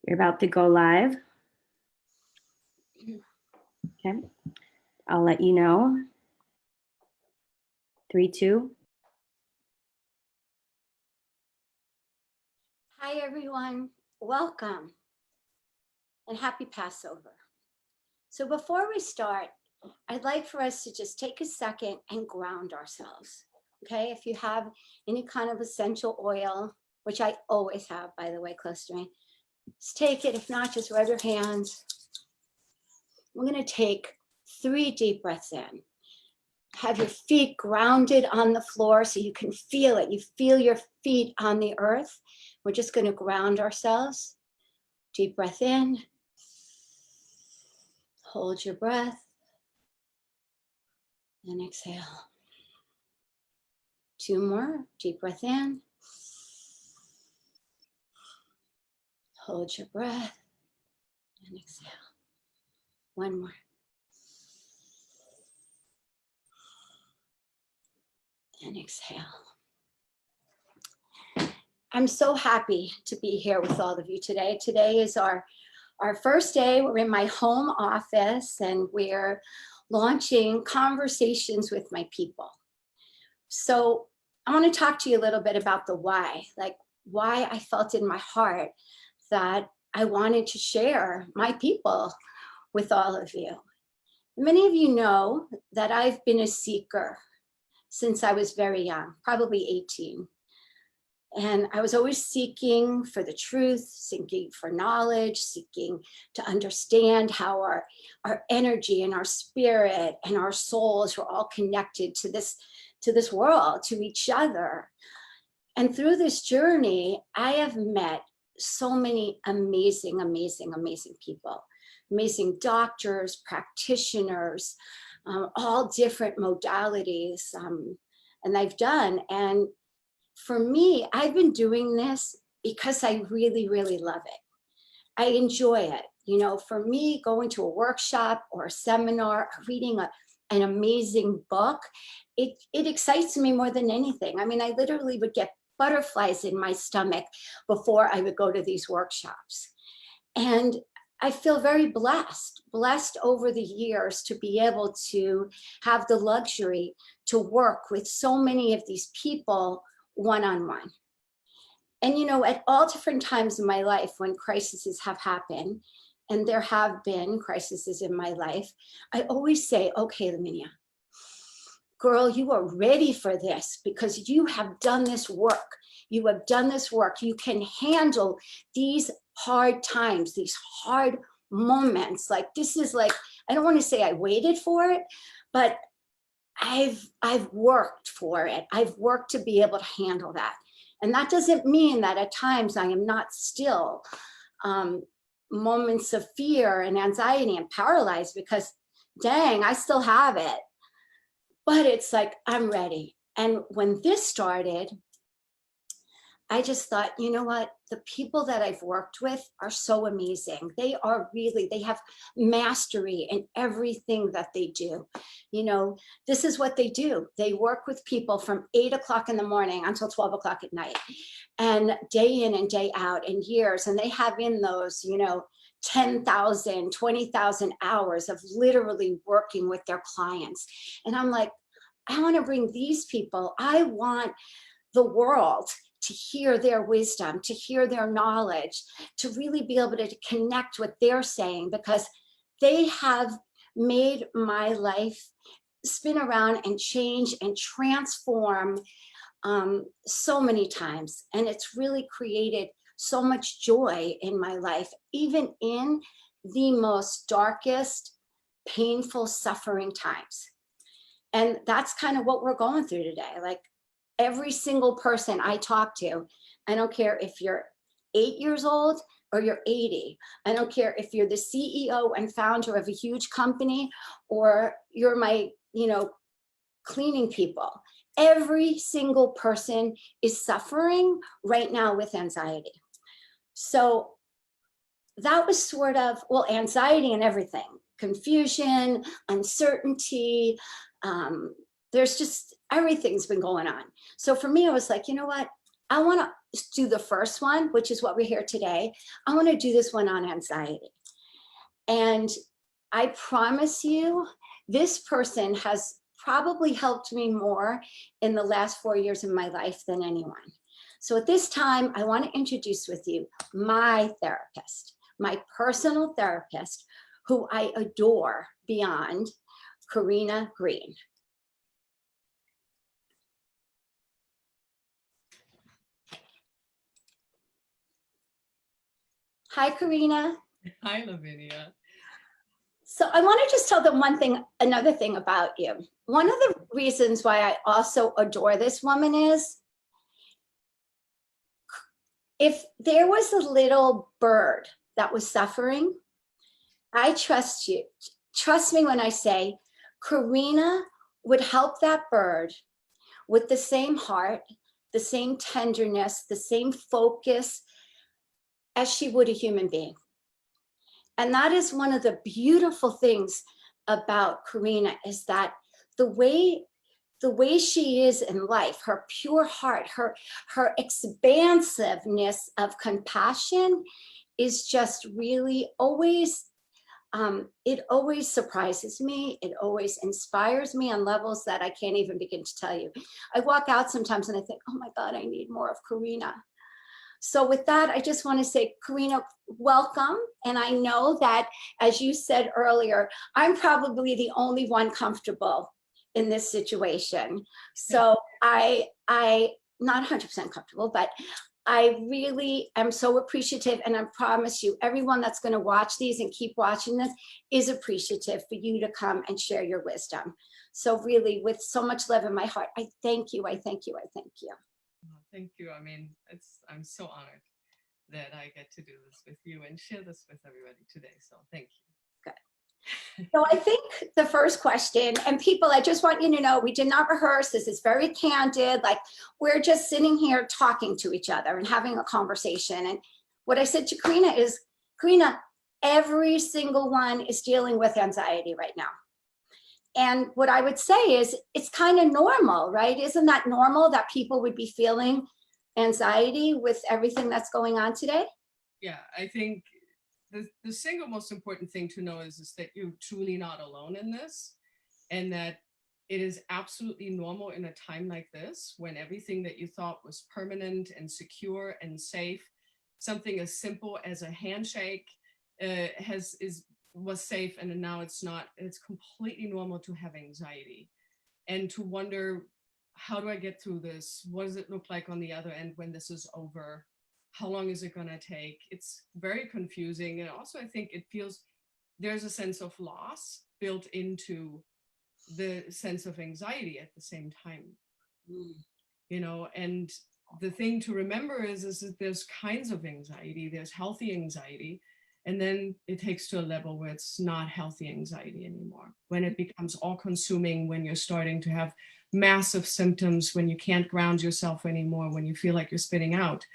You're about to go live. Okay. I'll let you know. 3, 2. Hi, everyone. Welcome and happy Passover. So before we start, I'd like for us to just take a second and ground ourselves. Okay. If you have any kind of essential oil, which I always have, by the way, close to me, just take it. If not, just rub your hands. We're going to take 3 deep breaths in. Have your feet grounded on the floor so you can feel it. You feel your feet on the earth. We're just going to ground ourselves. Deep breath in. Hold your breath. And exhale. 2 more. Deep breath in. Hold your breath. And exhale. 1 more. And exhale. I'm so happy to be here with all of you today. Today is our first day. We're in my home office and we're launching conversations with my people. So I want to talk to you a little bit about the why, like why I felt in my heart that I wanted to share my people with all of you. Many of you know that I've been a seeker since I was very young, probably 18. And I was always seeking for the truth, seeking for knowledge, seeking to understand how our energy and our spirit and our souls were all connected to this world, to each other. And through this journey, I have met so many amazing, amazing, amazing people, amazing doctors, practitioners, all different modalities, and I've done. And for me, I've been doing this because I really, really love it. I enjoy it. You know, for me, going to a workshop or a seminar, or reading an amazing book, it excites me more than anything. I mean, I literally would get butterflies in my stomach before I would go to these workshops. And I feel very blessed over the years to be able to have the luxury to work with so many of these people one-on-one. And, you know, at all different times in my life when crises have happened, and there have been crises in my life, I always say, okay, Lavinia, girl, you are ready for this because you have done this work. You have done this work. You can handle these hard times, these hard moments. Like this is like, I don't want to say I waited for it, but I've worked for it. I've worked to be able to handle that. And that doesn't mean that at times I am not still moments of fear and anxiety and paralyzed because dang, I still have it. But it's like, I'm ready. And when this started, I just thought, you know what? The people that I've worked with are so amazing. They have mastery in everything that they do. You know, this is what they do. They work with people from 8 o'clock in the morning until 12 o'clock at night, and day in and day out and years. And they have in those, you know, 10,000, 20,000 hours of literally working with their clients. And I'm like, I want to bring these people. I want the world to hear their wisdom, to hear their knowledge, to really be able to connect what they're saying, because they have made my life spin around and change and transform so many times. And it's really created so much joy in my life, even in the most darkest, painful, suffering times. And that's kind of what we're going through today. Like, every single person I talk to, I don't care if you're 8 years old or you're 80. I don't care if you're the CEO and founder of a huge company or you're my, you know, cleaning people. Every single person is suffering right now with anxiety. So that was sort of, well, anxiety and everything, confusion, uncertainty, there's just, everything's been going on. So for me, I was like, you know what? I want to do the first one, which is what we're here today. I want to do this one on anxiety. And I promise you, this person has probably helped me more in the last 4 years of my life than anyone. So at this time, I want to introduce with you my therapist, my personal therapist, who I adore beyond, Karina Green. Hi, Karina. Hi, Lavinia. So I want to just tell them another thing about you. One of the reasons why I also adore this woman is, if there was a little bird that was suffering, I trust you. Trust me when I say Karina would help that bird with the same heart, the same tenderness, the same focus as she would a human being. And that is one of the beautiful things about Karina, is that the way she is in life, her pure heart, her expansiveness of compassion is just really always, it always surprises me. It always inspires me on levels that I can't even begin to tell you. I walk out sometimes and I think, oh my God, I need more of Karina. So with that, I just want to say, Karina, welcome. And I know that, as you said earlier, I'm probably the only one comfortable in this situation. So I not 100% comfortable, but I really am so appreciative. And I promise you, everyone that's going to watch these and keep watching this is appreciative for you to come and share your wisdom. So really, with so much love in my heart, I thank you. I thank you. I thank you. Thank you. I mean, I'm so honored that I get to do this with you and share this with everybody today. So thank you. Good. So I think the first question, and people, I just want you to know, we did not rehearse. This is very candid. Like, we're just sitting here talking to each other and having a conversation. And what I said to Karina is, Karina, every single one is dealing with anxiety right now. And what I would say is, it's kind of normal, right? Isn't that normal that people would be feeling anxiety with everything that's going on today? Yeah, I think the single most important thing to know is that you're truly not alone in this, and that it is absolutely normal in a time like this, when everything that you thought was permanent and secure and safe, something as simple as a handshake was safe, and now it's not. It's completely normal to have anxiety and to wonder, how do I get through this? What does it look like on the other end when this is over? How long is it going to take? It's very confusing. And also, I think it feels there's a sense of loss built into the sense of anxiety at the same time. You know, and the thing to remember is that there's kinds of anxiety. There's healthy anxiety. And then it takes to a level where it's not healthy anxiety anymore. When it becomes all consuming, when you're starting to have massive symptoms, when you can't ground yourself anymore, when you feel like you're spitting out,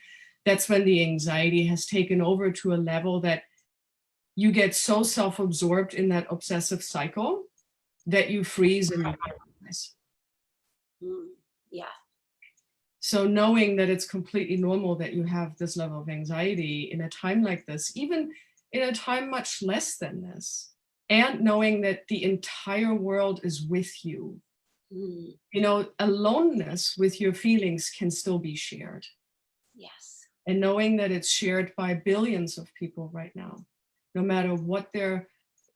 that's when the anxiety has taken over to a level that you get so self-absorbed in that obsessive cycle that you freeze and you paralyze. Yeah. So knowing that it's completely normal that you have this level of anxiety in a time like this, even in a time much less than this, and knowing that the entire world is with you. You know, aloneness with your feelings can still be shared. Yes. And knowing that it's shared by billions of people right now, no matter what their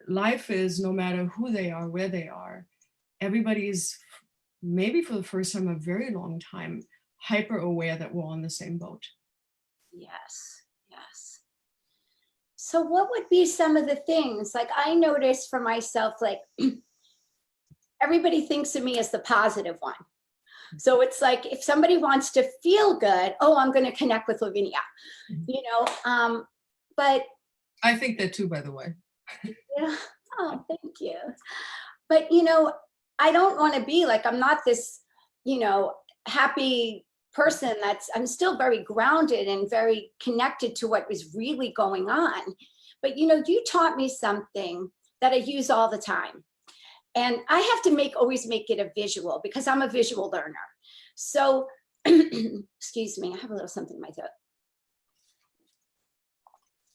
life is, no matter who they are, where they are, everybody's, maybe for the first time in a very long time, hyper aware that we're on the same boat. Yes. Yes. So what would be some of the things, like, I noticed for myself, like, everybody thinks of me as the positive one. So it's like, if somebody wants to feel good, oh, I'm going to connect with Lavinia, you know, but I think that too, by the way. yeah. Oh, thank you. But, you know, I don't want to be like, I'm not this, you know, happy person. I'm still very grounded and very connected to what was really going on. But, you know, you taught me something that I use all the time. And I have to always make it a visual, because I'm a visual learner. So excuse me, I have a little something in my throat.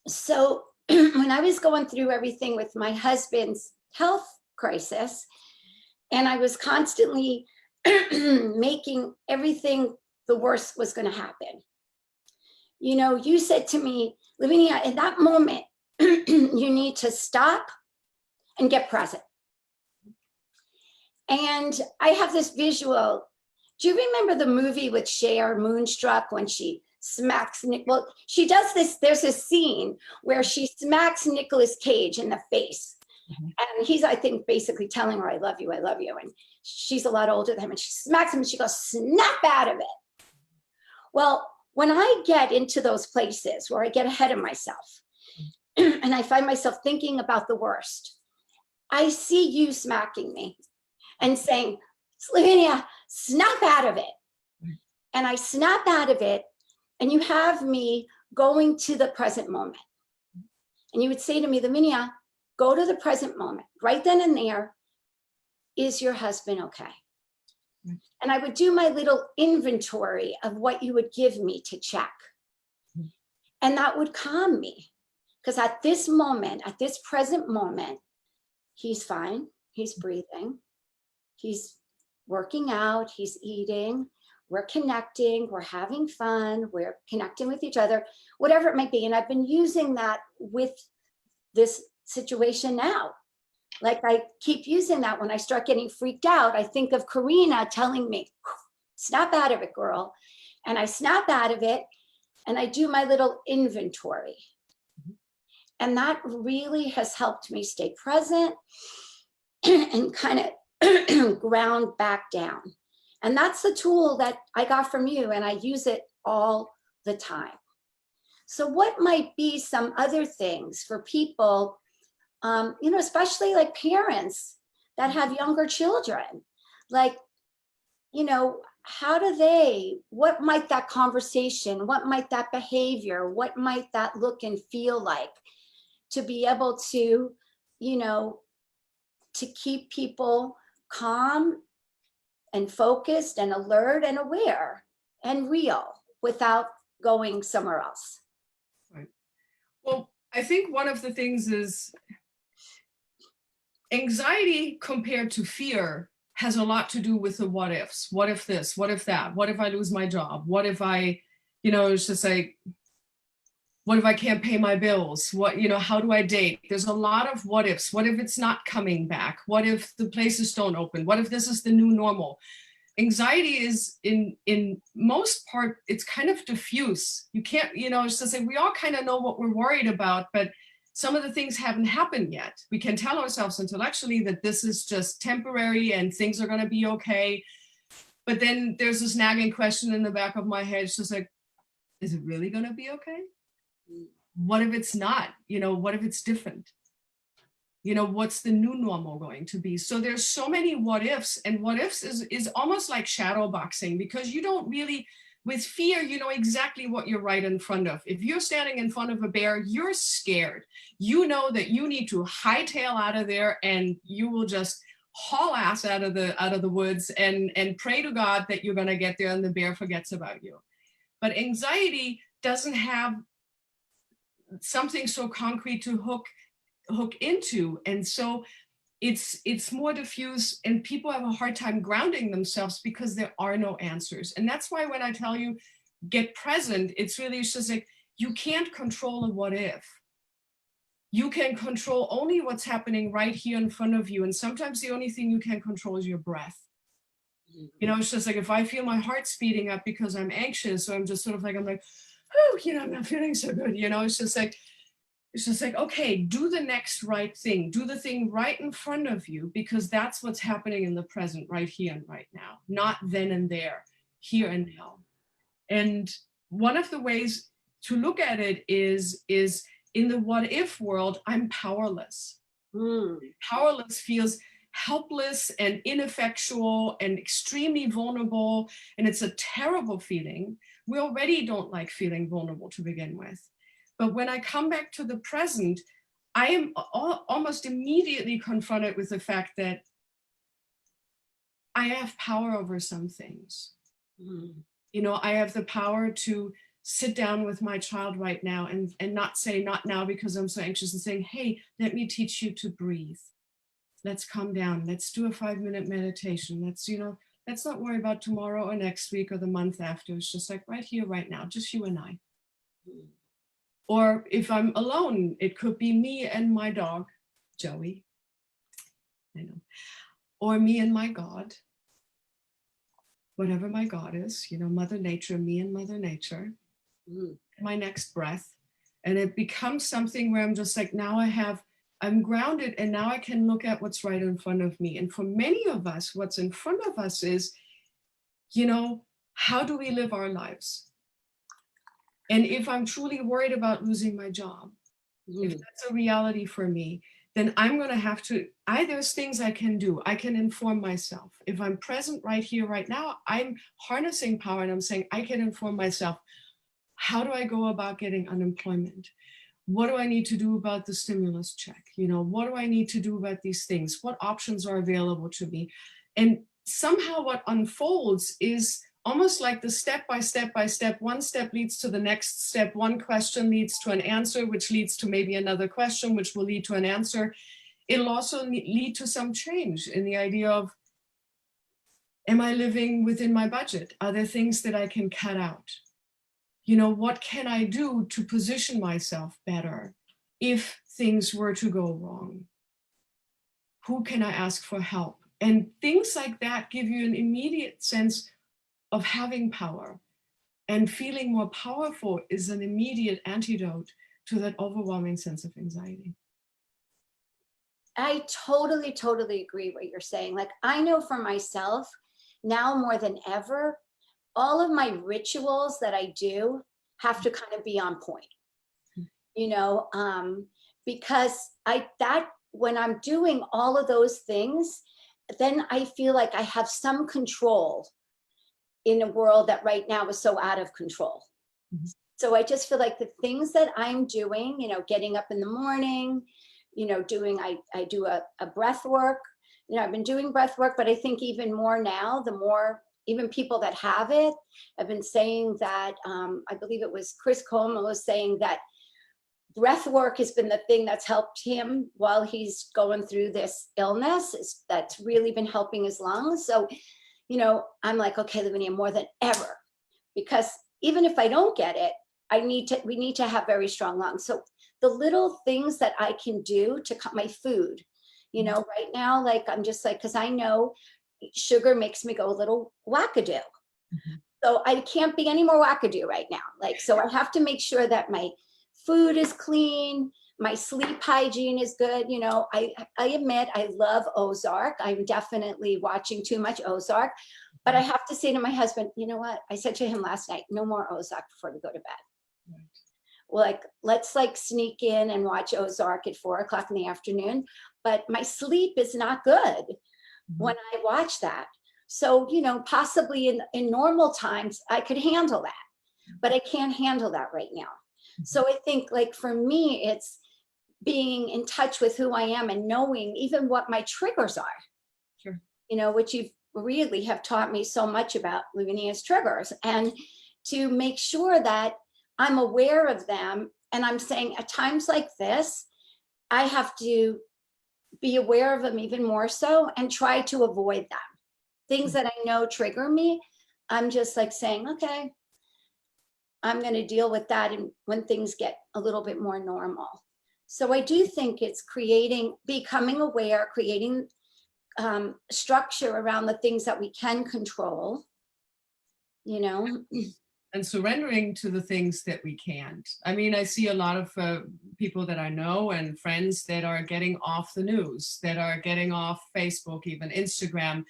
So when I was going through everything with my husband's health crisis, and I was constantly making everything the worst was going to happen. You know, you said to me, Lavinia, in that moment, you need to stop and get present. And I have this visual. Do you remember the movie with Cher, Moonstruck, when she smacks Nick? Well, she does this. There's a scene where she smacks Nicolas Cage in the face. And he's, I think, basically telling her, I love you, I love you. And she's a lot older than him. And she smacks him and she goes, snap out of it. Well, when I get into those places where I get ahead of myself and I find myself thinking about the worst, I see you smacking me and saying, Lavinia, snap out of it. And I snap out of it, and you have me going to the present moment. And you would say to me, Lavinia, go to the present moment. Right then and there, is your husband okay? And I would do my little inventory of what you would give me to check. And that would calm me. Because at this moment, at this present moment, he's fine. He's breathing. He's working out. He's eating. We're connecting. We're having fun. We're connecting with each other, whatever it might be. And I've been using that with this situation now. Like I keep using that when I start getting freaked out. I think of Karina telling me, snap out of it, girl. And I snap out of it and I do my little inventory. And that really has helped me stay present and kind of ground back down. And that's the tool that I got from you, and I use it all the time. So what might be some other things for people, you know, especially like parents that have younger children, like, you know, what might that conversation, what might that behavior, what might that look and feel like to be able to, you know, to keep people calm and focused and alert and aware and real without going somewhere else. Right. Well, I think one of the things is anxiety compared to fear has a lot to do with the what ifs. What if this? What if that? What if I lose my job? What if I, you know, it's just like, what if I can't pay my bills? What, you know, how do I date? There's a lot of what ifs. What if it's not coming back? What if the places don't open? What if this is the new normal? Anxiety is in most part, it's kind of diffuse. You can't, you know, it's just like we all kind of know what we're worried about, but some of the things haven't happened yet. We can tell ourselves intellectually that this is just temporary and things are going to be okay. But then there's this nagging question in the back of my head. It's just like, is it really going to be okay? What if it's not? You know, what if it's different? You know, what's the new normal going to be? So there's so many what ifs, and what ifs is almost like shadow boxing, because you don't really, with fear, you know exactly what you're right in front of. If you're standing in front of a bear, you're scared. You know that you need to hightail out of there, and you will just haul ass out of the woods and pray to God that you're going to get there and the bear forgets about you. But anxiety doesn't have something so concrete to hook into, and so it's more diffuse, and people have a hard time grounding themselves because there are no answers. And that's why when I tell you get present, it's just like you can't control a what if. You can control only what's happening right here in front of you, and sometimes the only thing you can control is your breath. You know, it's just like if I feel my heart speeding up because I'm anxious, so I'm just sort of like, I'm like, oh, you know, I'm not feeling so good. You know, it's just like, okay, do the next right thing. Do the thing right in front of you, because that's what's happening in the present, right here and right now, not then and there, here and now. And one of the ways to look at it is in the what if world, I'm powerless. Powerless feels helpless and ineffectual and extremely vulnerable. And it's a terrible feeling. We already don't like feeling vulnerable to begin with. But when I come back to the present, I am almost immediately confronted with the fact that I have power over some things. You know, I have the power to sit down with my child right now and not say not now because I'm so anxious, and saying, hey, let me teach you to breathe. Let's calm down. Let's do a 5-minute meditation. Let's not worry about tomorrow or next week or the month after. It's just like right here, right now, just you and I. Or if I'm alone, it could be me and my dog, Joey. I know. Or me and my God. Whatever my God is, Mother Nature, me and Mother Nature. My next breath. And it becomes something where I'm just like, now I'm grounded, and now I can look at what's right in front of me. And for many of us, what's in front of us is, how do we live our lives? And if I'm truly worried about losing my job, if that's a reality for me, then I'm going to have to, there's things I can do. I can inform myself. If I'm present right here, right now, I'm harnessing power and I'm saying, I can inform myself. How do I go about getting unemployment? What do I need to do about the stimulus check? What do I need to do about these things? What options are available to me? And somehow what unfolds is almost like the step by step by step. One step leads to the next step. One question leads to an answer, which leads to maybe another question, which will lead to an answer. It'll also lead to some change in the idea of, am I living within my budget? Are there things that I can cut out? What can I do to position myself better if things were to go wrong? Who can I ask for help? And things like that give you an immediate sense of having power. And feeling more powerful is an immediate antidote to that overwhelming sense of anxiety. I totally, totally agree what you're saying. Like, I know for myself now more than ever, all of my rituals that I do have to kind of be on point, because when I'm doing all of those things, then I feel like I have some control in a world that right now is so out of control. So I just feel like the things that I'm doing, getting up in the morning, I do a breath work. I've been doing breath work, but I think even more now, the more even people that have it have been saying that, I believe it was Chris Coleman was saying that breath work has been the thing that's helped him while he's going through this illness. That's really been helping his lungs. So, I'm like, okay, Lavinia, more than ever, because even if I don't get it, we need to have very strong lungs. So the little things that I can do to cut my food, right now, like, I'm just like, because I know sugar makes me go a little wackadoo. So I can't be any more wackadoo right now. Like, so I have to make sure that my food is clean, my sleep hygiene is good. I admit I love Ozark. I'm definitely watching too much Ozark, but I have to say to my husband, you know what? I said to him last night, no more Ozark before we go to bed. Right. Well, let's sneak in and watch Ozark at 4:00 in the afternoon. But my sleep is not good when I watch that. So, possibly in normal times, I could handle that, but I can't handle that right now. So I think, like, for me, it's being in touch with who I am and knowing even what my triggers are. Sure. Which you've really have taught me so much about, Lavinia's triggers, and to make sure that I'm aware of them. And I'm saying at times like this, I have to be aware of them even more so and try to avoid them. Things that I know trigger me, I'm just like saying, okay, I'm going to deal with that and when things get a little bit more normal. So I do think it's becoming aware, creating structure around the things that we can control, And surrendering to the things that we can't. I mean, I see a lot of people that I know and friends that are getting off the news, that are getting off Facebook, even Instagram.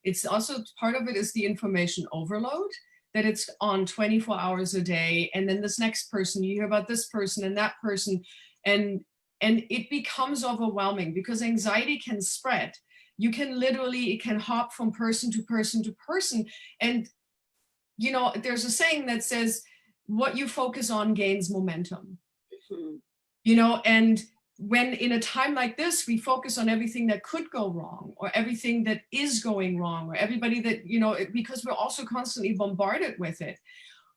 It's also, part of it is the information overload, that it's on 24 hours a day. And then this next person, you hear about this person and that person. And it becomes overwhelming because anxiety can spread. It can hop from person to person to person. And there's a saying that says, what you focus on gains momentum. And when in a time like this, we focus on everything that could go wrong or everything that is going wrong or everybody that, you know, because we're also constantly bombarded with it.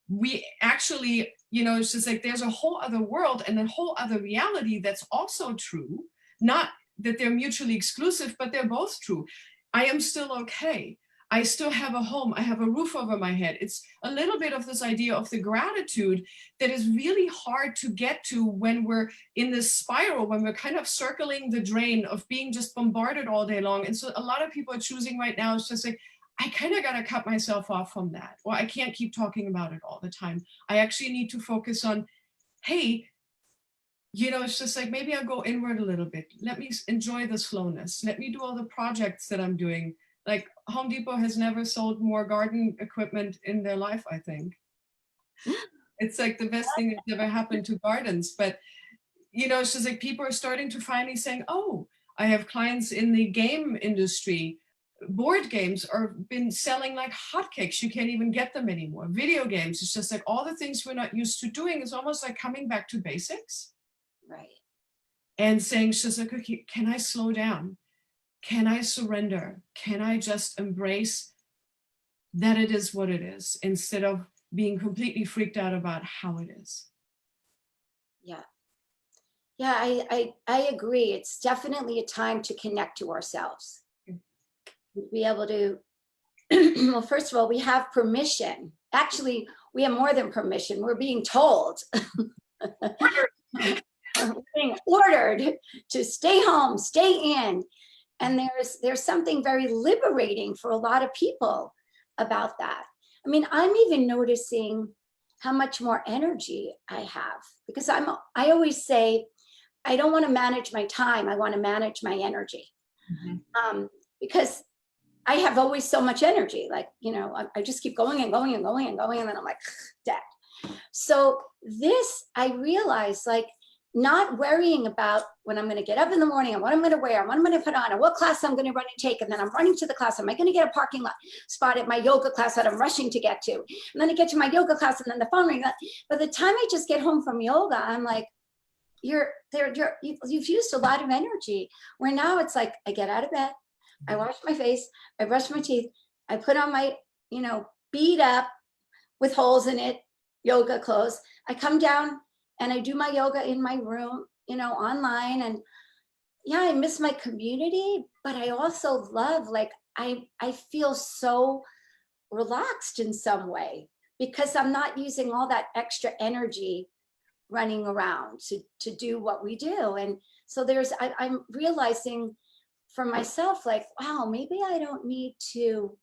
We actually, you know, it's just like there's a whole other world and a whole other reality that's also true. Not that they're mutually exclusive, but they're both true. I am still okay. I still have a home. I have a roof over my head. It's a little bit of this idea of the gratitude that is really hard to get to when we're in this spiral, when we're kind of circling the drain of being just bombarded all day long. And so a lot of people are choosing right now is just like, I kind of got to cut myself off from that, or I can't keep talking about it all the time. I actually need to focus on, hey, you know, it's just like, maybe I'll go inward a little bit. Let me enjoy the slowness. Let me do all the projects that I'm doing. Like Home Depot has never sold more garden equipment in their life, I think. It's like the best thing that's ever happened to gardens. But, you know, it's just like people are starting to finally saying, oh, I have clients in the game industry. Board games are been selling like hotcakes. You can't even get them anymore. Video games, it's just like all the things we're not used to doing is almost like coming back to basics. Right. And saying, it's just like, okay, can I slow down? Can I surrender? Can I just embrace that it is what it is instead of being completely freaked out about how it is? Yeah. Yeah, I agree. It's definitely a time to connect to ourselves. Be able to, well, first of all, we have permission. Actually, we have more than permission. We're being told. We're being ordered to stay home, stay in. And there's something very liberating for a lot of people about that. I mean, I'm even noticing how much more energy I have, because I always say, I don't want to manage my time. I want to manage my energy. Because I have always so much energy. Like, you know, I just keep going and going and going and going. And then I'm like, dead. So this, I realized, like, not worrying about when I'm going to get up in the morning and what I'm going to wear and what I'm going to put on and what class I'm going to run and take. And then I'm running to the class. Am I going to get a parking lot spot at my yoga class that I'm rushing to get to? And then I get to my yoga class and then the phone rings. By the time I just get home from yoga, I'm like, you've used a lot of energy. Where now it's like, I get out of bed, I wash my face, I brush my teeth, I put on my, you know, beat up with holes in it, yoga clothes. I come down and I do my yoga in my room, you know, online. And yeah, I miss my community, but I also love, like, I feel so relaxed in some way because I'm not using all that extra energy running around to do what we do. And so I'm realizing for myself, like, wow, maybe I don't need to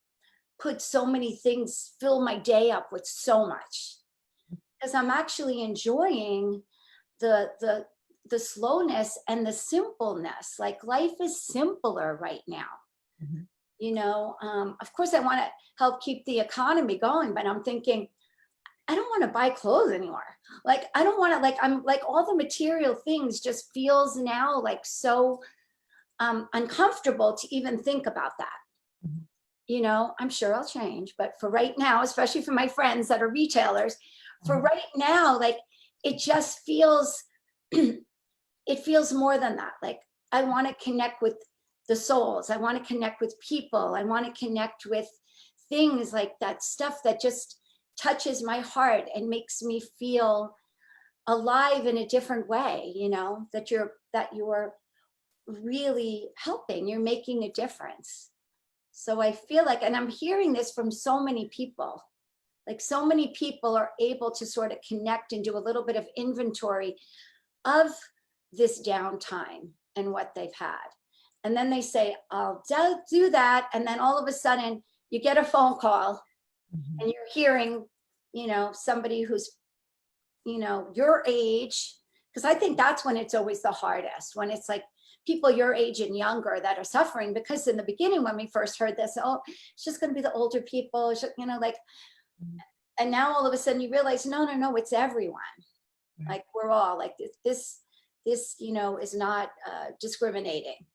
put so many things, fill my day up with so much, because I'm actually enjoying the slowness and the simpleness. Like, life is simpler right now. You know, of course I want to help keep the economy going, but I'm thinking, I don't want to buy clothes anymore. Like, I don't want to, like, I'm like, all the material things just feels now like so uncomfortable to even think about that. You know, I'm sure I'll change, but for right now, especially for my friends that are retailers, for right now, like, it just feels, it feels more than that. Like, I want to connect with the souls. I want to connect with people. I want to connect with things like that, stuff that just touches my heart and makes me feel alive in a different way, you know, that you're really helping, you're making a difference. So I feel like, and I'm hearing this from so many people, like, so many people are able to sort of connect and do a little bit of inventory of this downtime and what they've had. And then they say, I'll do that. And then all of a sudden you get a phone call and you're hearing, you know, somebody who's, you know, your age, because I think that's when it's always the hardest, when it's like people your age and younger that are suffering. Because in the beginning, when we first heard this, oh, it's just going to be the older people, you know, like, and now all of a sudden you realize, no, it's everyone. Like, we're all like this, you know, is not discriminating,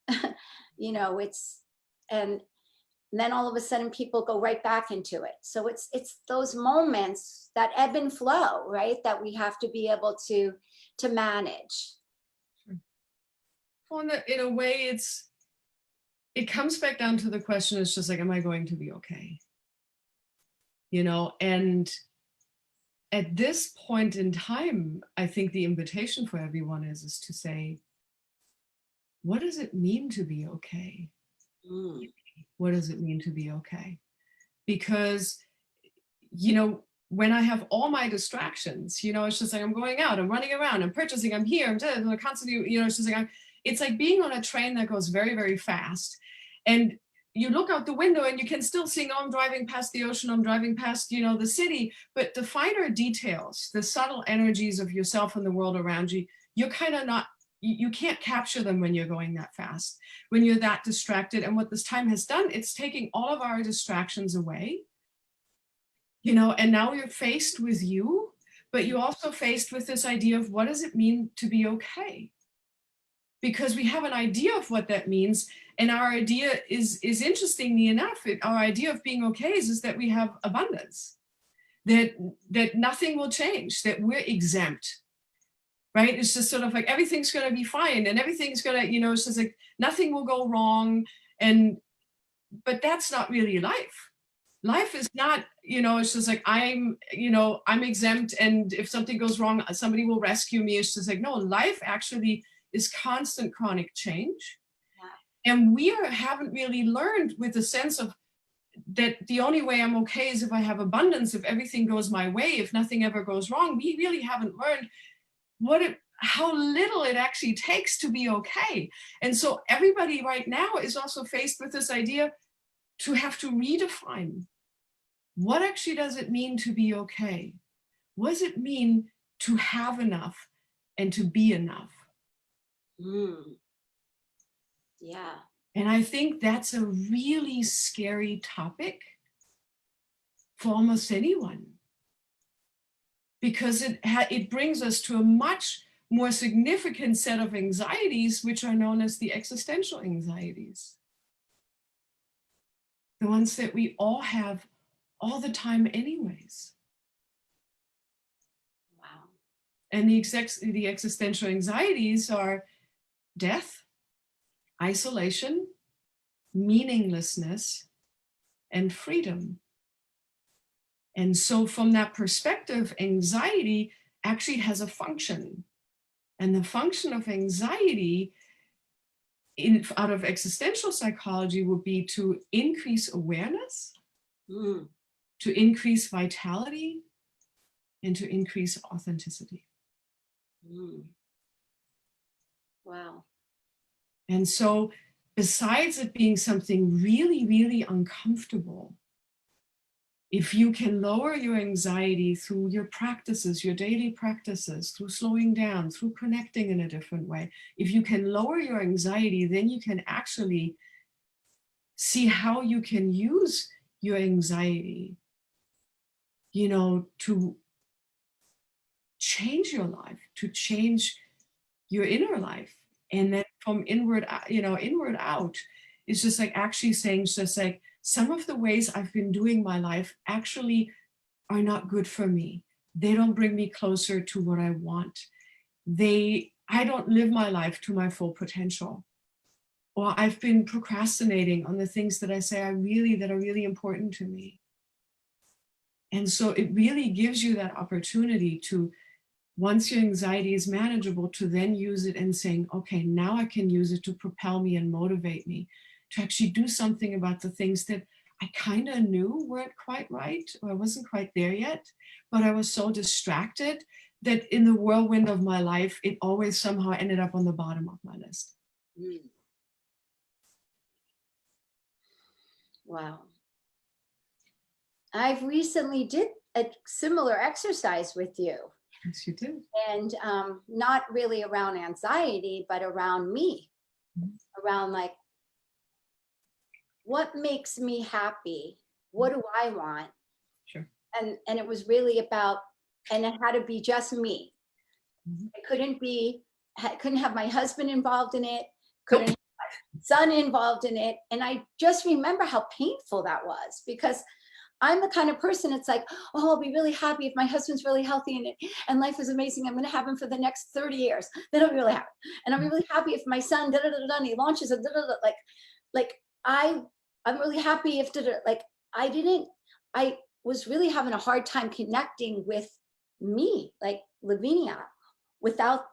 you know, and then all of a sudden people go right back into it. So it's those moments that ebb and flow, right? That we have to be able to manage. in a way, it comes back down to the question, it's just like, am I going to be okay? And at this point in time, I think the invitation for everyone is to say, what does it mean to be okay? What does it mean to be okay? Because, when I have all my distractions, it's just like I'm going out, I'm running around, I'm purchasing, I'm here, I'm constantly, it's just like it's like being on a train that goes very, very fast. And you look out the window and you can still see, oh, I'm driving past the ocean, I'm driving past, the city. But the finer details, the subtle energies of yourself and the world around you, you're kind of not, you can't capture them when you're going that fast, when you're that distracted. And what this time has done, it's taking all of our distractions away. And now you're faced with you, but you're also faced with this idea of what does it mean to be okay? Because we have an idea of what that means. And our idea is interestingly enough, our idea of being okay is that we have abundance, that nothing will change, that we're exempt, right? It's just sort of like everything's going to be fine and everything's going to, it's just like nothing will go wrong. But that's not really life. Life is not, it's just like I'm exempt, and if something goes wrong, somebody will rescue me. It's just like, no, life actually is constant chronic change. Yeah. And we haven't really learned with the sense of that the only way I'm okay is if I have abundance, if everything goes my way, if nothing ever goes wrong. We really haven't learned how little it actually takes to be okay. And so everybody right now is also faced with this idea to have to redefine, what actually does it mean to be okay? What does it mean to have enough and to be enough? Yeah. And I think that's a really scary topic for almost anyone, because it brings us to a much more significant set of anxieties, which are known as the existential anxieties. The ones that we all have all the time anyways. Wow. And the existential anxieties are death, isolation, meaninglessness, and freedom. And so from that perspective, anxiety actually has a function. And the function of anxiety out of existential psychology would be to increase awareness, to increase vitality, and to increase authenticity. Wow. And so besides it being something really, really uncomfortable, if you can lower your anxiety through your practices, your daily practices, through slowing down, through connecting in a different way, if you can lower your anxiety, then you can actually see how you can use your anxiety, to change your life, to change your inner life. And then from inward out, it's just like actually saying, just like, some of the ways I've been doing my life actually are not good for me. They don't bring me closer to what I want. I don't live my life to my full potential. Or I've been procrastinating on the things that I say that are really important to me. And so it really gives you that opportunity to, once your anxiety is manageable, to then use it and saying, okay, now I can use it to propel me and motivate me to actually do something about the things that I kind of knew weren't quite right, or I wasn't quite there yet, but I was so distracted that in the whirlwind of my life, it always somehow ended up on the bottom of my list. Wow. I've recently did a similar exercise with you. Yes, you did. And not really around anxiety, but around me, around like, what makes me happy? What do I want? Sure. And it was really about, and it had to be just me. It couldn't have my husband involved in it, couldn't have my son involved in it. And I just remember how painful that was, because I'm the kind of person, it's like, oh, I'll be really happy if my husband's really healthy and life is amazing. I'm going to have him for the next 30 years. Then I'll be really happy. And I'll be really happy if my son, da, da, da, da, and he launches a da, da, da, like I'm really happy if, da, da, like, I was really having a hard time connecting with me, like Lavinia, without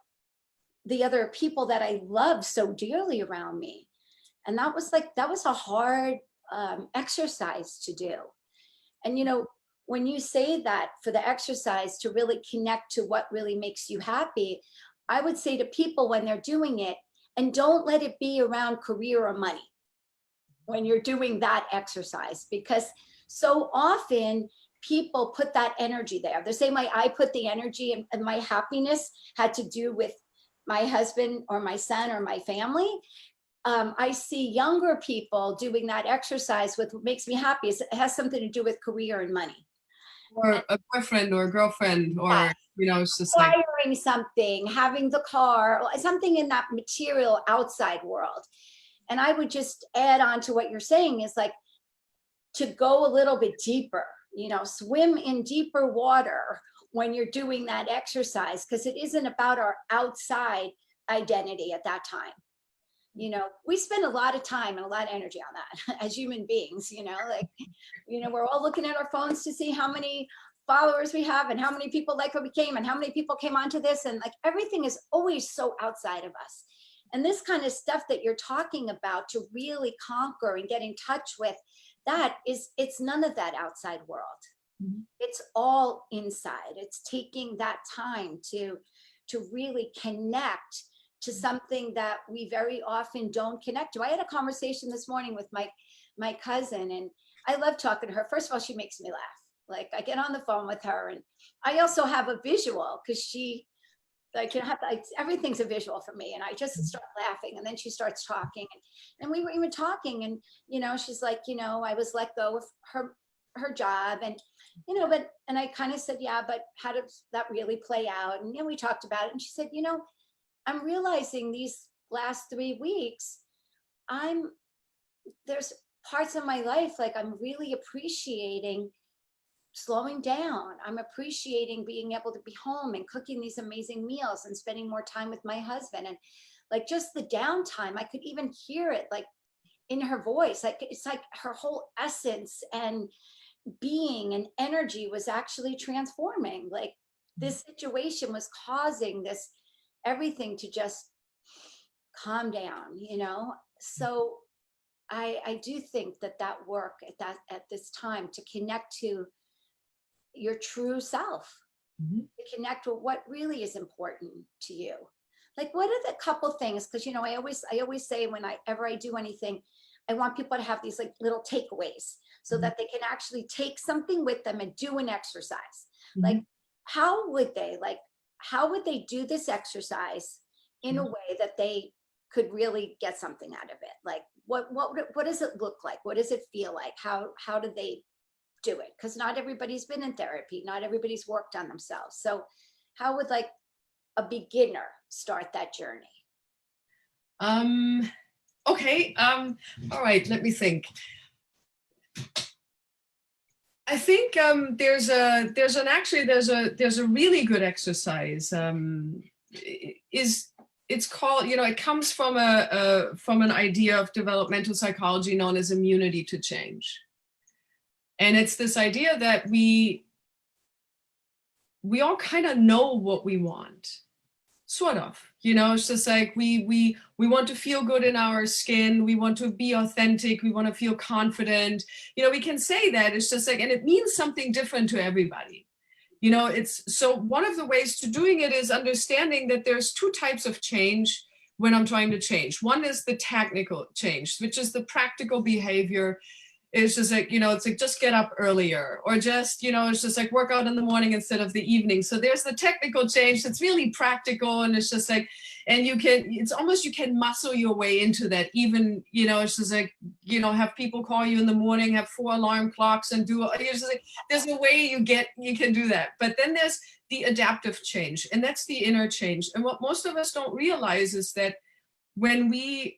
the other people that I love so dearly around me. And that was a hard exercise to do. And, you know, when you say that for the exercise to really connect to what really makes you happy, I would say to people when they're doing it, and don't let it be around career or money when you're doing that exercise, because so often people put that energy there. The same way I put the energy and my happiness had to do with my husband or my son or my family. I see younger people doing that exercise with what makes me happy. It has something to do with career and money. Or a boyfriend or a girlfriend, or, Yes. you know, it's just like, Acquiring something, having the car, something in that material outside world. And I would just add on to what you're saying is like to go a little bit deeper, you know, swim in deeper water when you're doing that exercise, because it isn't about our outside identity at that time. You know, we spend a lot of time and a lot of energy on that as human beings, you know, like, you know, we're all looking at our phones to see how many followers we have and how many people like what we came and how many people came onto this. And like everything is always so outside of us. And this kind of stuff that you're talking about to really conquer and get in touch with, that is, it's none of that outside world. Mhm. It's all inside. It's taking that time to really connect to something that we very often don't connect to. I had a conversation this morning with my cousin, and I love talking to her. First of all, she makes me laugh. Like I get on the phone with her, and I also have a visual because she, like, you know, everything's a visual for me, and I just start laughing, and then she starts talking, and we were even talking, and you know, she's like, you know, I was let go of her job, and you know, and I kind of said, yeah, but how does that really play out? And you know, we talked about it, and she said, you know, I'm realizing these last 3 weeks, there's parts of my life, like I'm really appreciating slowing down. I'm appreciating being able to be home and cooking these amazing meals and spending more time with my husband. And like just the downtime, I could even hear it like in her voice. Like it's like her whole essence and being and energy was actually transforming. Like this situation was causing this everything to just calm down, you know? So I do think that work at this time to connect to your true self, to connect with what really is important to you. Like what are the couple things? Because you know, I always say whenever I do anything, I want people to have these like little takeaways so that they can actually take something with them and do an exercise. Like how would they do this exercise in a way that they could really get something out of it? Like what does it look like? What does it feel like? How do they do it? Because not everybody's been in therapy, not everybody's worked on themselves. So how would like a beginner start that journey? Okay. All right. Let me think. I think there's a really good exercise. It's called, you know, it comes from an idea of developmental psychology known as immunity to change. And it's this idea that we all kind of know what we want, sort of, you know. It's just like we want to feel good in our skin, we want to be authentic, we want to feel confident, you know. We can say that. It's just like, and it means something different to everybody, you know. It's so one of the ways to doing it is understanding that there's two types of change when I'm trying to change. One is the technical change, which is the practical behavior. It's just like, you know, it's like just get up earlier, or just, you know, it's just like work out in the morning instead of the evening. So there's the technical change that's really practical, and it's just like, and it's almost, you can muscle your way into that. Even, you know, it's just like, you know, have people call you in the morning, have 4 alarm clocks and it's just like, there's a way you can do that. But then there's the adaptive change, and that's the inner change. And what most of us don't realize is that when we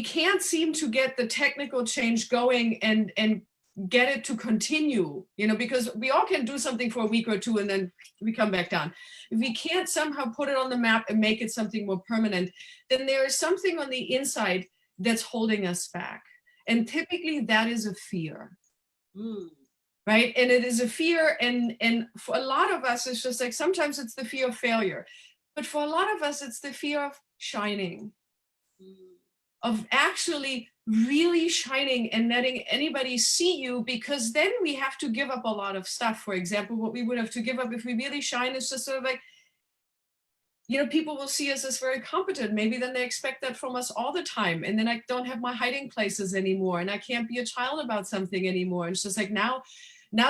can't seem to get the technical change going and get it to continue, because we all can do something for a week or two and then we come back down. If we can't somehow put it on the map and make it something more permanent, then there is something on the inside that's holding us back. And typically that is a fear. Right? And it is a fear, and for a lot of us, it's just like, sometimes it's the fear of failure. But for a lot of us, it's the fear of shining, of actually really shining and letting anybody see you, because then we have to give up a lot of stuff. For example, what we would have to give up if we really shine is just sort of like, people will see us as very competent. Maybe then they expect that from us all the time. And then I don't have my hiding places anymore, and I can't be a child about something anymore. And it's just like, now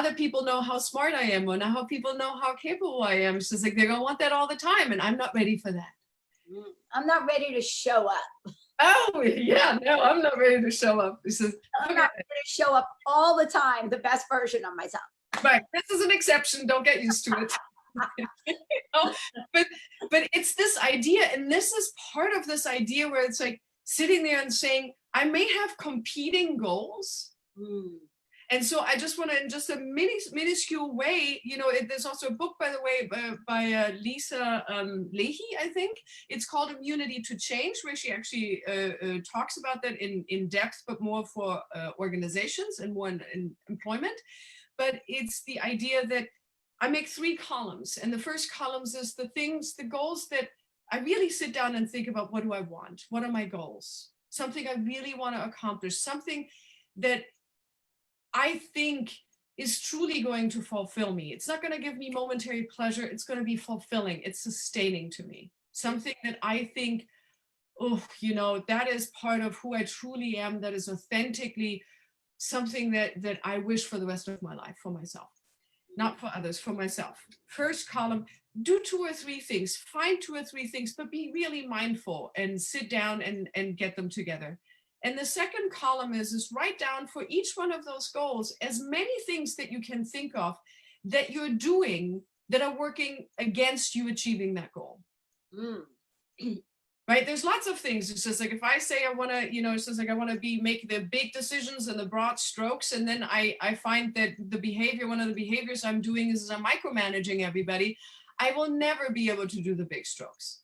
that people know how smart I am, or now how people know how capable I am, it's just like, they're going to want that all the time. And I'm not ready for that. I'm not ready to show up. Oh, yeah, no, I'm not ready to show up. This is, I'm not ready to show up all the time, the best version of myself. right. This is an exception. Don't get used to it. But it's this idea, and this is part of this idea where it's like sitting there and saying, I may have competing goals. And so I just want to, in just a minuscule way, there's also a book, by the way, by Lisa Leahy, I think. It's called Immunity to Change, where she actually talks about that in depth, but more for organizations and more in employment. But it's the idea that I make 3 columns. And the first columns is the goals that I really sit down and think about. What do I want? What are my goals? Something I really want to accomplish, something that I think is truly going to fulfill me. It's not going to give me momentary pleasure. It's going to be fulfilling. It's sustaining to me. Something that I think, that is part of who I truly am. That is authentically something that I wish for the rest of my life, for myself, not for others, for myself. First column, do 2 or 3 things, find 2 or 3 things, but be really mindful and sit down and get them together. And the second column is write down for each one of those goals as many things that you can think of that you're doing that are working against you achieving that goal. Right? There's lots of things. It's just like, if I say I want to, it's just like, I want to make the big decisions and the broad strokes. And then I find that one of the behaviors I'm doing is I'm micromanaging everybody. I will never be able to do the big strokes.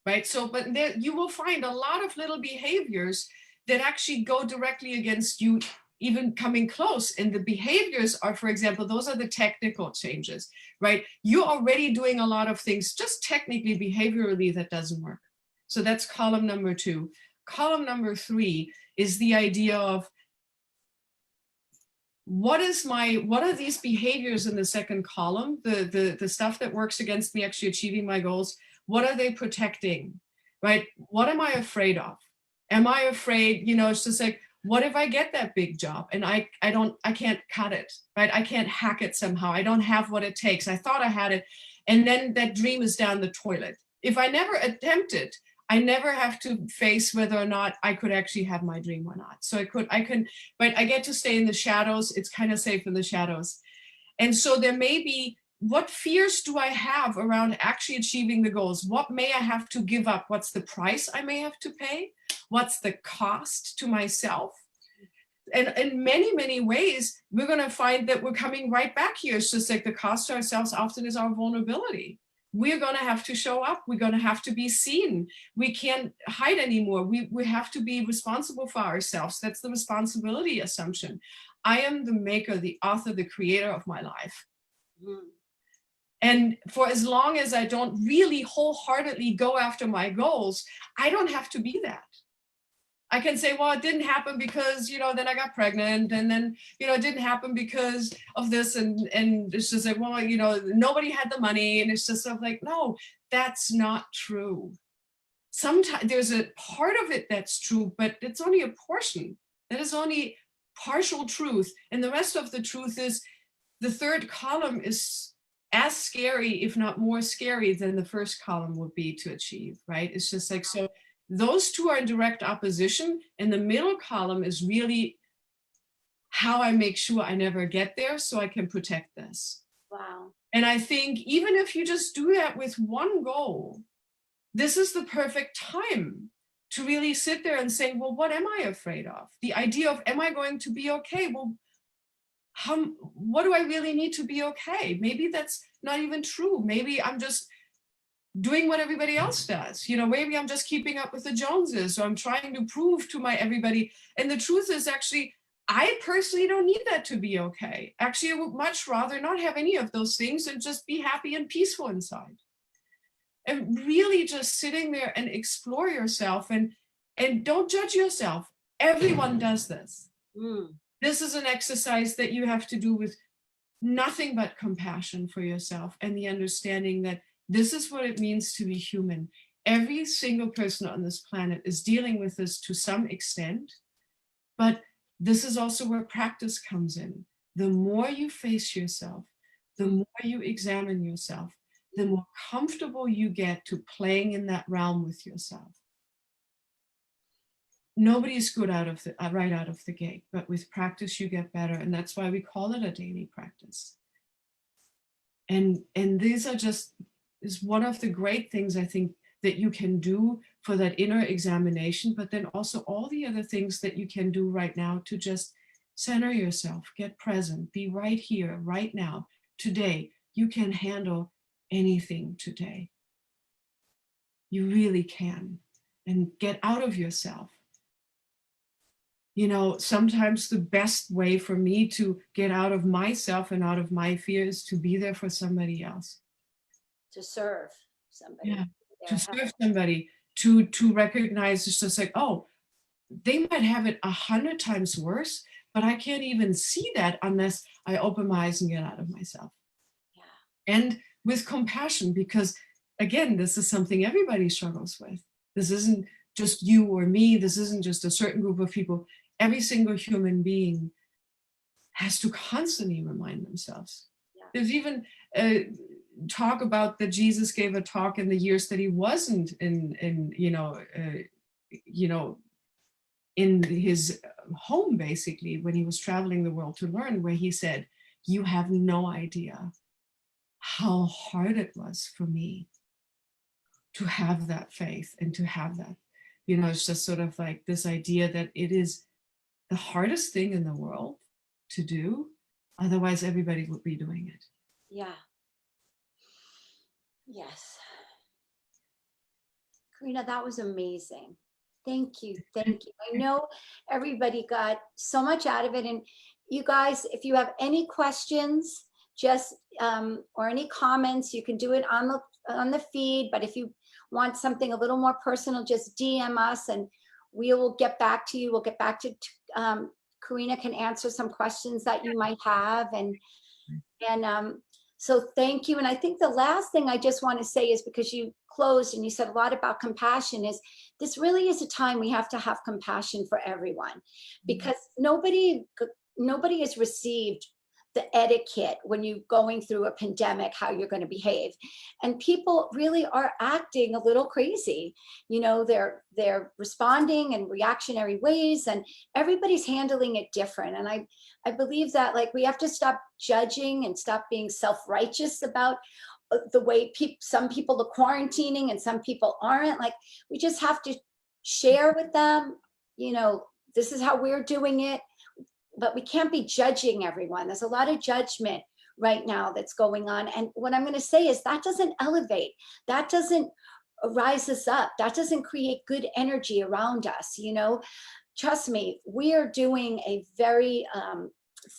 Right. So, but there you will find a lot of little behaviors that actually go directly against you, even coming close. And the behaviors are, for example, those are the technical changes, right? You're already doing a lot of things, just technically, behaviorally, that doesn't work. So that's column number 2. Column number 3 is the idea of what are these behaviors in the second column, the stuff that works against me actually achieving my goals. What are they protecting, right? What am I afraid of? Am I afraid, it's just like, what if I get that big job and I can't cut it, right? I can't hack it somehow. I don't have what it takes. I thought I had it. And then that dream is down the toilet. If I never attempt it, I never have to face whether or not I could actually have my dream or not. So but I get to stay in the shadows. It's kind of safe in the shadows. And so there may be, what fears do I have around actually achieving the goals? What may I have to give up? What's the price I may have to pay? What's the cost to myself? And in many, many ways, we're going to find that we're coming right back here. It's just like the cost to ourselves often is our vulnerability. We're going to have to show up. We're going to have to be seen. We can't hide anymore. We have to be responsible for ourselves. That's the responsibility assumption. I am the maker, the author, the creator of my life. And for as long as I don't really wholeheartedly go after my goals, I don't have to be that. I can say, well, it didn't happen because, then I got pregnant, and then, it didn't happen because of this. And it's just like, well, nobody had the money. And it's just sort of like, no, that's not true. Sometimes there's a part of it that's true, but it's only a portion. That is only partial truth. And the rest of the truth is the third column is as scary, if not more scary, than the first column would be to achieve, right? It's just like, so those two are in direct opposition, and the middle column is really how I make sure I never get there so I can protect this. Wow. And I think even if you just do that with one goal, this is the perfect time to really sit there and say, well, what am I afraid of? The idea of, am I going to be okay? Well, what do I really need to be okay? Maybe that's not even true. Maybe I'm just doing what everybody else does. Maybe I'm just keeping up with the Joneses, or I'm trying to prove to my everybody. And the truth is, actually, I personally don't need that to be okay. Actually, I would much rather not have any of those things and just be happy and peaceful inside. And really just sitting there and explore yourself, and don't judge yourself. Everyone does this. This is an exercise that you have to do with nothing but compassion for yourself and the understanding that this is what it means to be human. Every single person on this planet is dealing with this to some extent, but this is also where practice comes in. The more you face yourself, the more you examine yourself, the more comfortable you get to playing in that realm with yourself. Nobody's good right out of the gate, but with practice you get better, and that's why we call it a daily practice. And these are is one of the great things I think that you can do for that inner examination, but then also all the other things that you can do right now to just center yourself, get present, be right here, right now, today. You can handle anything today. You really can. And get out of yourself. Sometimes the best way for me to get out of myself and out of my fear is to be there for somebody else. To serve somebody. Yeah, to serve somebody, to recognize it's just like, oh, they might have it 100 times worse, but I can't even see that unless I open my eyes and get out of myself. Yeah. And with compassion, because again, this is something everybody struggles with. This isn't just you or me. This isn't just a certain group of people. Every single human being has to constantly remind themselves. Yeah. There's even talk about that Jesus gave a talk in the years that he wasn't in his home, basically, when he was traveling the world to learn, where he said, you have no idea how hard it was for me to have that faith and to have that. It's just sort of like this idea that it is the hardest thing in the world to do. Otherwise, everybody would be doing it. Yeah. Yes. Karina, that was amazing. Thank you. Thank you. I know everybody got so much out of it. And you guys, if you have any questions, just or any comments, you can do it on the feed. But if you want something a little more personal, just DM us and we will get back to you. We'll get back to Karina can answer some questions that you might have. And so thank you. And I think the last thing I just want to say is, because you closed and you said a lot about compassion, is this really is a time we have to have compassion for everyone, because nobody has received the etiquette when you're going through a pandemic, how you're going to behave. And people really are acting a little crazy. They're responding in reactionary ways, and everybody's handling it different. And I believe that, like, we have to stop judging and stop being self-righteous about the way some people are quarantining and some people aren't. Like, we just have to share with them, this is how we're doing it. But we can't be judging everyone. There's a lot of judgment right now that's going on. And what I'm going to say is that doesn't elevate. That doesn't rise us up. That doesn't create good energy around us. Trust me, we are doing a very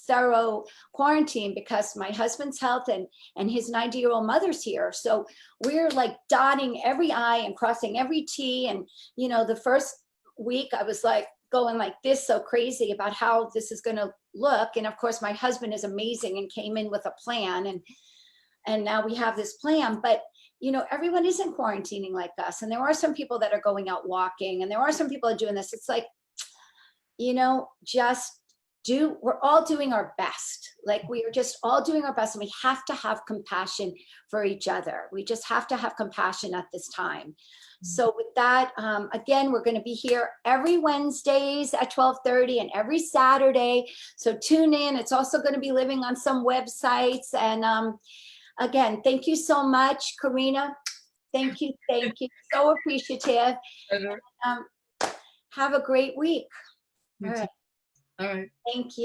thorough quarantine because my husband's health and his 90-year-old mother's here. So we're like dotting every I and crossing every T. And, the first week I was like, going like this, so crazy about how this is going to look. And of course, my husband is amazing and came in with a plan, and now we have this plan. But everyone isn't quarantining like us, and there are some people that are going out walking, and there are some people that are doing this. It's like, we're all doing our best. Like, we are just all doing our best, and we have to have compassion for each other. We just have to have compassion at this time. So with that, again, we're going to be here every Wednesdays at 12:30 and every Saturday. So tune in. It's also going to be living on some websites. And again, thank you so much, Karina. Thank you. Thank you. So appreciative. Have a great week. All right. All right. Thank you.